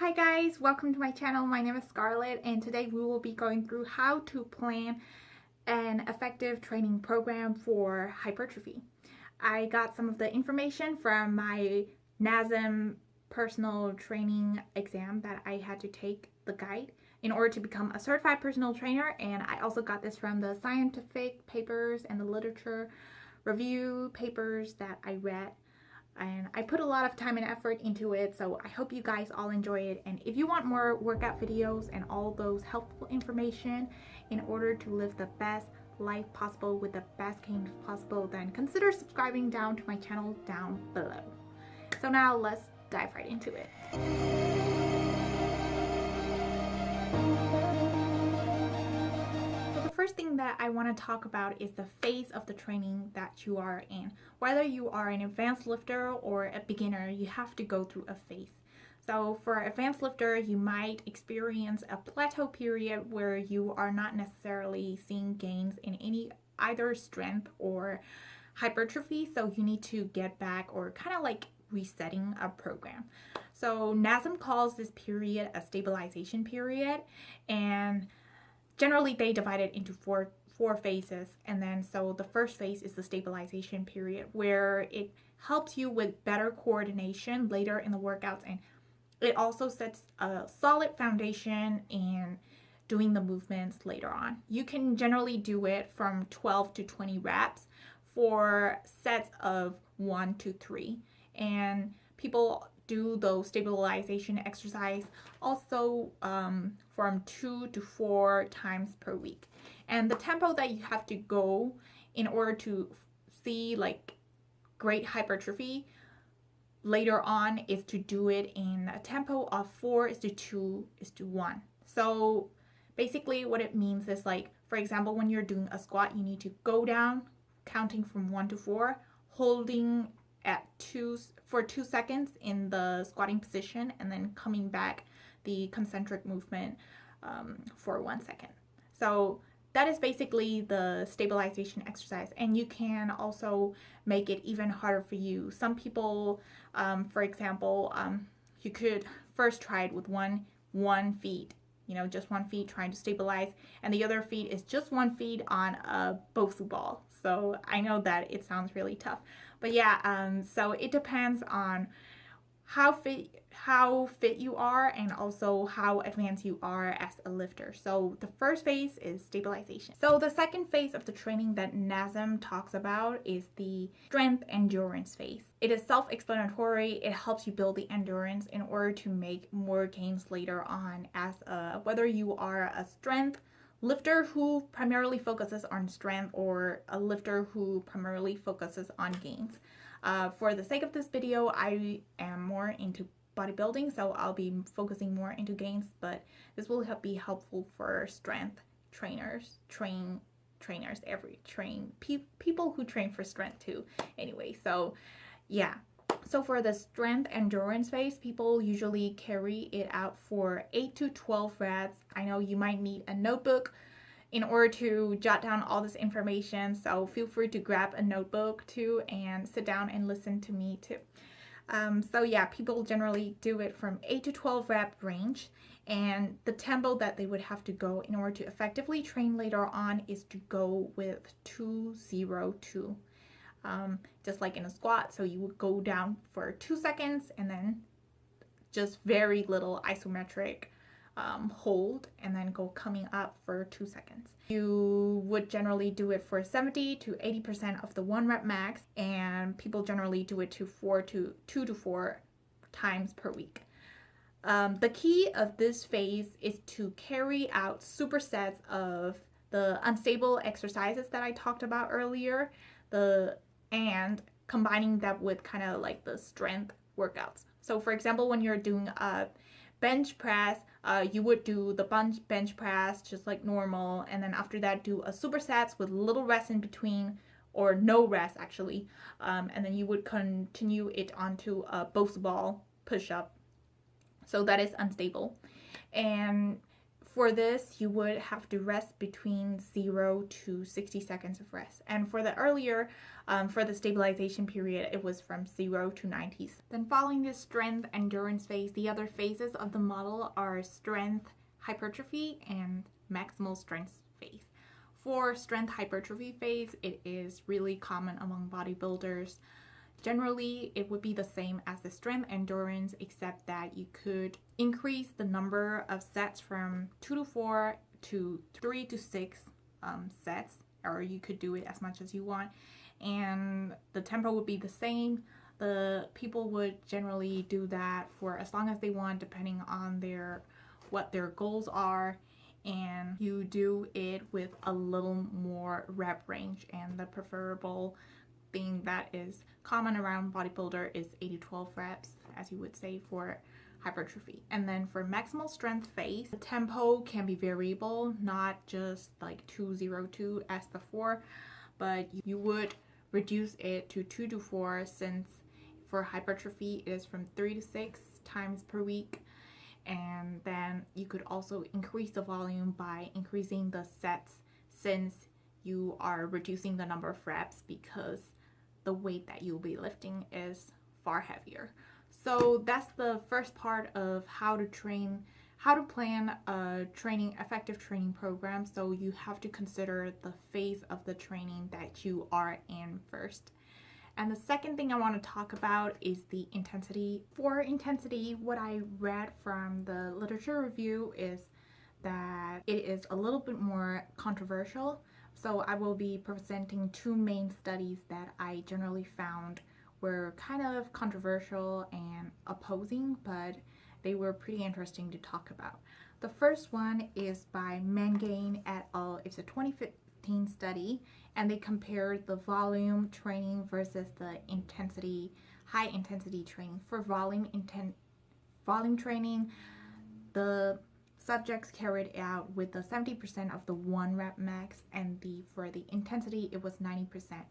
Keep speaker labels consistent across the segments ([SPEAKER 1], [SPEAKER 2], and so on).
[SPEAKER 1] Hi guys, welcome to my channel. My name is Scarlett and today we will be going through how to plan an effective training program for hypertrophy. I got some of the information from my NASM personal training exam that I had to take, the guide, in order to become a certified personal trainer, and I also got this from the scientific papers and the literature review papers that I read. And I put a lot of time and effort into it, so I hope you guys all enjoy it. And if you want more workout videos and all those helpful information in order to live the best life possible with the best gains possible, then consider subscribing down to my channel down below. So now let's dive right into it. First thing that I want to talk about is the phase of the training that you are in. Whether you are an advanced lifter or a beginner, you have to go through a phase. So for an advanced lifter, you might experience a plateau period where you are not necessarily seeing gains in either strength or hypertrophy, so you need to get back or kind of like resetting a program. So NASM calls this period a stabilization period, and generally, they divide it into four phases, and then so the first phase is the stabilization period, where it helps you with better coordination later in the workouts, and it also sets a solid foundation in doing the movements later on. You can generally do it from 12 to 20 reps for sets of 1 to 3, and people do those stabilization exercise also from 2 to 4 times per week. And the tempo that you have to go in order to see like great hypertrophy later on is to do it in a tempo of 4:2:1. So basically what it means is, like, for example, when you're doing a squat, you need to go down counting from 1 to 4, holding at 2 seconds in the squatting position, and then coming back the concentric movement for 1 second. So that is basically the stabilization exercise, and you can also make it even harder for you. Some people, for example, you could first try it with one feet, just 1 feet trying to stabilize, and the other feet is just 1 feet on a Bosu ball. So I know that it sounds really tough, but yeah, so it depends on how fit you are and also how advanced you are as a lifter. So the first phase is stabilization. So the second phase of the training that NASM talks about is the strength endurance phase. It is self-explanatory. It helps you build the endurance in order to make more gains later on, as whether you are a strength lifter who primarily focuses on strength or a lifter who primarily focuses on gains. For the sake of this video, I am more into bodybuilding, so I'll be focusing more into gains, but this will be helpful for strength trainers, people who train for strength too. Anyway, so yeah. So for the strength endurance phase, people usually carry it out for 8 to 12 reps. I know you might need a notebook in order to jot down all this information, so feel free to grab a notebook too and sit down and listen to me too. So yeah, people generally do it from 8 to 12 rep range, and the tempo that they would have to go in order to effectively train later on is to go with 2:02. Just like in a squat, so you would go down for 2 seconds and then just very little isometric hold, and then go coming up for 2 seconds. You would generally do it for 70 to 80% of the 1 rep max, and people generally do it to 2 to 4 times per week. The key of this phase is to carry out supersets of the unstable exercises that I talked about earlier, and combining that with kind of like the strength workouts. So for example, when you're doing a bench press, you would do the bench press just like normal, and then after that do a supersets with little rest in between, or no rest actually, and then you would continue it onto a Bosu ball push-up. So that is unstable. And For this, you would have to rest between 0 to 60 seconds of rest. And for the earlier, for the stabilization period, it was from 0 to 90. Then following this strength endurance phase, the other phases of the model are strength hypertrophy and maximal strength phase. For strength hypertrophy phase, it is really common among bodybuilders. Generally, it would be the same as the strength endurance, except that you could increase the number of sets from 2 to 4 to 3 to 6 sets, or you could do it as much as you want. And the tempo would be the same. The people would generally do that for as long as they want, depending on what their goals are. And you do it with a little more rep range, and the preferable thing that is common around bodybuilder is 8 to 12 reps, as you would say for hypertrophy. And then for maximal strength phase, the tempo can be variable, not just like 202 as before, but you would reduce it to 2 to 4, since for hypertrophy it is from 3 to 6 times per week. And then you could also increase the volume by increasing the sets, since you are reducing the number of reps because the weight that you'll be lifting is far heavier. So that's the first part of how to plan a effective training program. So you have to consider the phase of the training that you are in first. And the second thing I want to talk about is the intensity. For intensity, what I read from the literature review is that it is a little bit more controversial. So I will be presenting two main studies that I generally found were kind of controversial and opposing, but they were pretty interesting to talk about. The first one is by Mangine et al. It's a 2015 study, and they compared the volume training versus the high intensity training. For volume training, the subjects carried out with the 70% of the 1 rep max, and for the intensity it was 90%.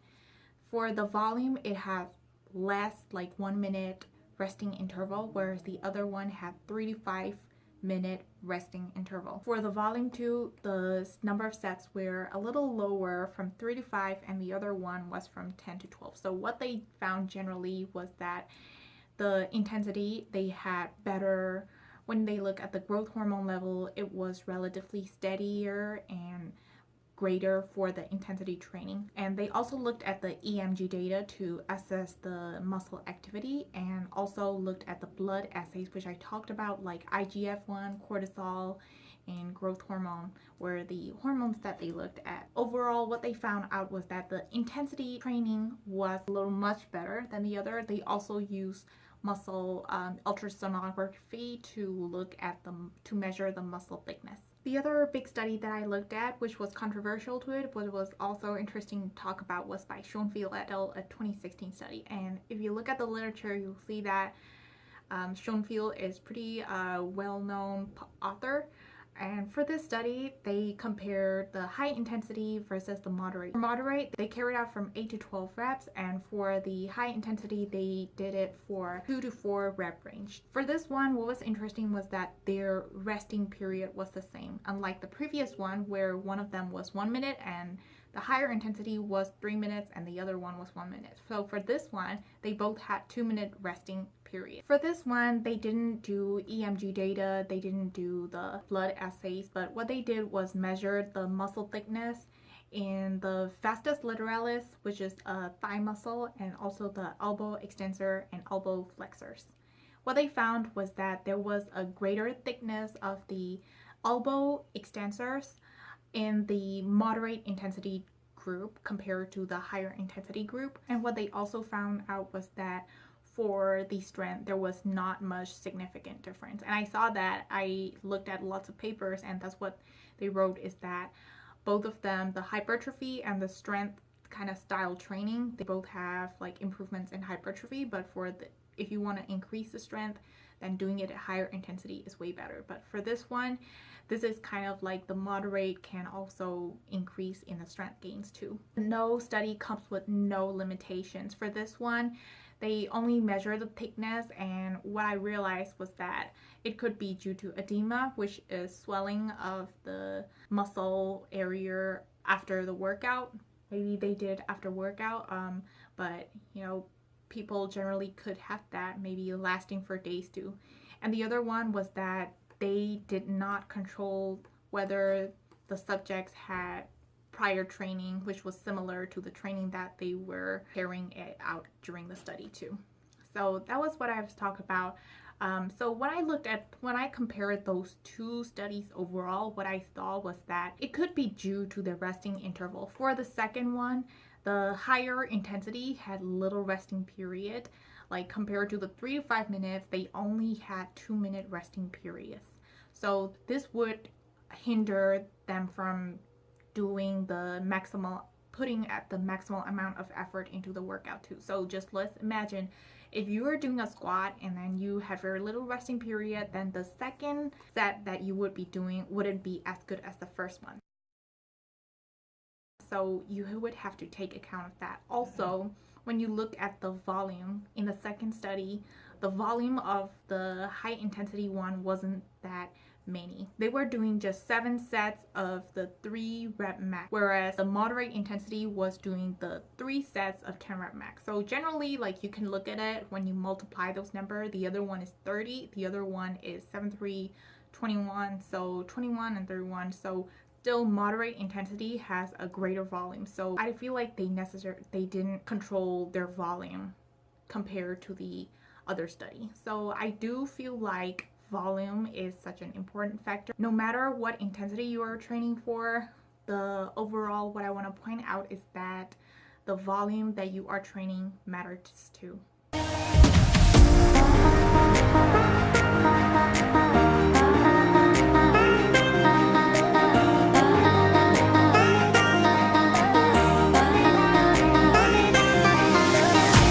[SPEAKER 1] For the volume, it had less, like 1 minute resting interval, whereas the other one had 3 to 5 minute resting interval. For the volume 2, the number of sets were a little lower, from 3 to 5, and the other one was from 10 to 12. So what they found generally was that the intensity, they had better, when they look at the growth hormone level, it was relatively steadier and greater for the intensity training. And they also looked at the EMG data to assess the muscle activity, and also looked at the blood assays, which I talked about, like IGF-1, cortisol, and growth hormone were the hormones that they looked at. Overall, what they found out was that the intensity training was a little much better than the other. They also used muscle ultrasonography to measure the muscle thickness. The other big study that I looked at, which was controversial to it, but was also interesting to talk about, was by Schoenfeld et al., a 2016 study. And if you look at the literature, you'll see that Schoenfeld is pretty well-known author. And for this study, they compared the high intensity versus the moderate. For moderate, they carried out from 8 to 12 reps, and for the high intensity, they did it for 2 to 4 rep range. For this one, what was interesting was that their resting period was the same, unlike the previous one where one of them was 1 minute and the higher intensity was 3 minutes and the other one was 1 minute. So for this one, they both had 2-minute resting period. For this one, they didn't do EMG data, they didn't do the blood assays, but what they did was measure the muscle thickness in the vastus lateralis, which is a thigh muscle, and also the elbow extensor and elbow flexors. What they found was that there was a greater thickness of the elbow extensors in the moderate intensity group compared to the higher intensity group. And what they also found out was that for the strength, there was not much significant difference. And I saw that, I looked at lots of papers, and that's what they wrote, is that both of them, the hypertrophy and the strength kind of style training, they both have like improvements in hypertrophy, but if you want to increase the strength, then doing it at higher intensity is way better. But for this one, this is kind of like the moderate can also increase in the strength gains too. No study comes with no limitations. For this one, they only measure the thickness, and what I realized was that it could be due to edema, which is swelling of the muscle area after the workout. Maybe they did after workout, but you know, people generally could have that, maybe lasting for days too. And the other one was that they did not control whether the subjects had prior training, which was similar to the training that they were carrying it out during the study too. So that was what I was talking about. So when I compared those two studies overall, what I saw was that it could be due to the resting interval. For the second one, the higher intensity had little resting period. Like compared to the 3 to 5 minutes, they only had 2-minute resting periods. So this would hinder them from doing the maximal, putting at the maximal amount of effort into the workout too. So just let's imagine if you are doing a squat and then you have very little resting period, then the second set that you would be doing wouldn't be as good as the first one. So you would have to take account of that. Also, when you look at the volume in the second study, the volume of the high intensity one wasn't that many. They were doing just 7 sets of the 3 rep max, whereas the moderate intensity was doing the 3 sets of 10 rep max. So generally, like, you can look at it when you multiply those numbers. The other one is 30, the other one is 7, 3, 21, so 21 and 31. So still moderate intensity has a greater volume. So I feel like they didn't control their volume compared to the other study. So I do feel like volume is such an important factor. No matter what intensity you are training for, the overall what I want to point out is that the volume that you are training matters too.